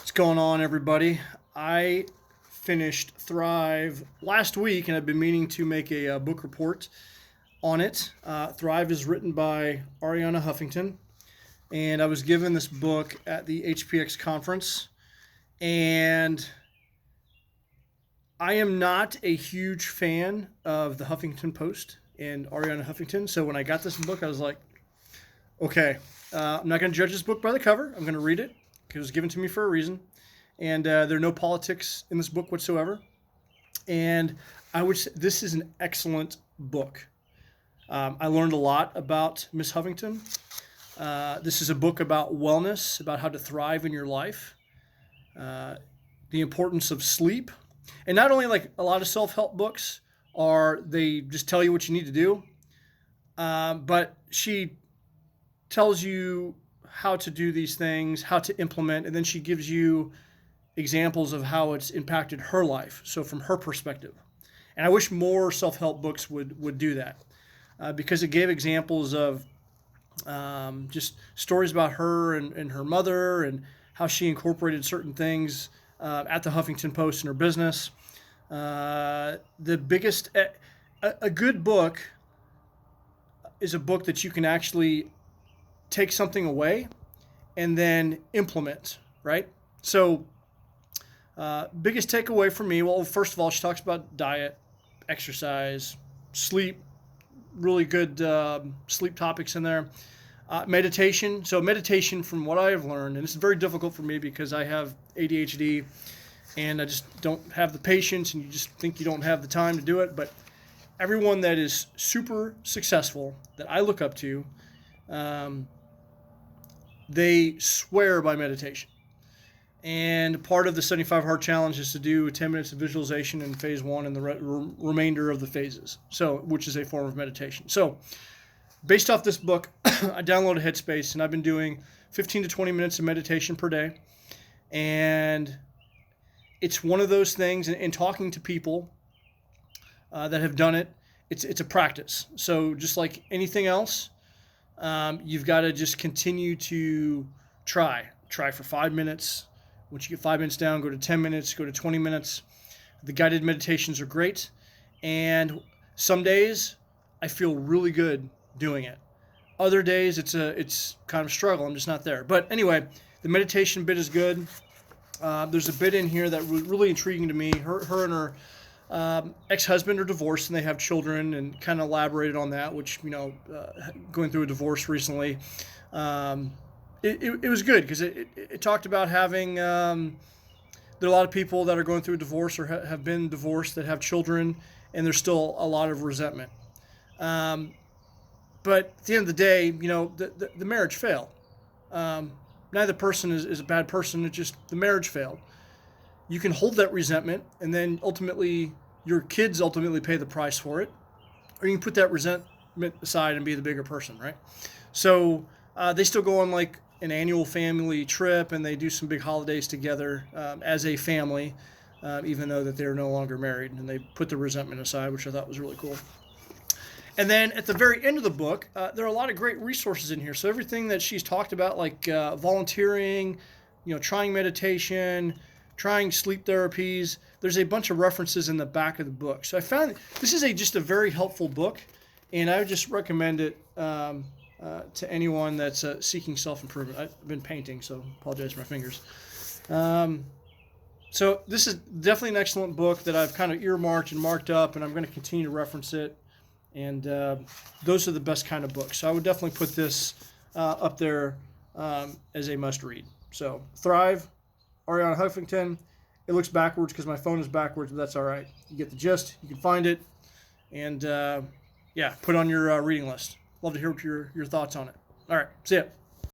What's going on, everybody? I finished Thrive last week, and I've been meaning to make a book report on it. Thrive is written by Arianna Huffington, and I was given this book at the HPX conference, and I am not a huge fan of the Huffington Post and Arianna Huffington, so when I got this book, I was like, okay, I'm not going to judge this book by the cover. I'm going to read it because it was given to me for a reason. And there are no politics in this book whatsoever. And I would say this is an excellent book. I learned a lot about Miss Huffington. This is a book about wellness, about how to thrive in your life, the importance of sleep. And not only like a lot of self-help books are they just tell you what you need to do, but she tells you how to do these things, how to implement, and then she gives you examples of how it's impacted her life. So from her perspective. And I wish more self-help books would do that because it gave examples of just stories about her and her mother and how she incorporated certain things at the Huffington Post in her business. A good book is a book that you can actually take something away and then implement, right? So biggest takeaway for me, well, first of all, she talks about diet, exercise, sleep, really good sleep topics in there. Meditation. So meditation, from what I have learned, and it's very difficult for me because I have ADHD and I just don't have the patience, and you just think you don't have the time to do it. But everyone that is super successful that I look up to, they swear by meditation. And part of the 75 Hard Challenge is to do 10 minutes of visualization in phase one and the remainder of the phases, so which is a form of meditation. So based off this book, I downloaded Headspace, and I've been doing 15 to 20 minutes of meditation per day. And it's one of those things, and talking to people that have done it, it's a practice. So just like anything else, you've got to just continue to try for 5 minutes. Once you get 5 minutes down, go to 10 minutes, go to 20 minutes. The guided meditations are great. And some days I feel really good doing it. Other days it's kind of a struggle. I'm just not there. But anyway, the meditation bit is good. There's a bit in here that was really intriguing to me. Her and her ex-husband are divorced, and they have children, and kind of elaborated on that, which, going through a divorce recently. It was good because it talked about having, there are a lot of people that are going through a divorce or have been divorced that have children, and there's still a lot of resentment. But at the end of the day, the marriage failed. Neither person is a bad person. It's just the marriage failed. You can hold that resentment, and then ultimately your kids ultimately pay the price for it, or you can put that resentment aside and be the bigger person, right? So they still go on like an annual family trip, and they do some big holidays together as a family, even though that they're no longer married, and they put the resentment aside, which I thought was really cool. And then at the very end of the book, there are a lot of great resources in here. So everything that she's talked about, like volunteering, trying meditation, trying sleep therapies, there's a bunch of references in the back of the book. So I found this is just a very helpful book, and I would just recommend it to anyone that's seeking self-improvement. I've been painting, so apologize for my fingers. So this is definitely an excellent book that I've kind of earmarked and marked up, and I'm going to continue to reference it. And those are the best kind of books. So I would definitely put this up there as a must-read. So Thrive, Arianna Huffington. It looks backwards because my phone is backwards, but that's all right. You get the gist. You can find it. And, put it on your reading list. Love to hear what your thoughts on it. All right, see ya.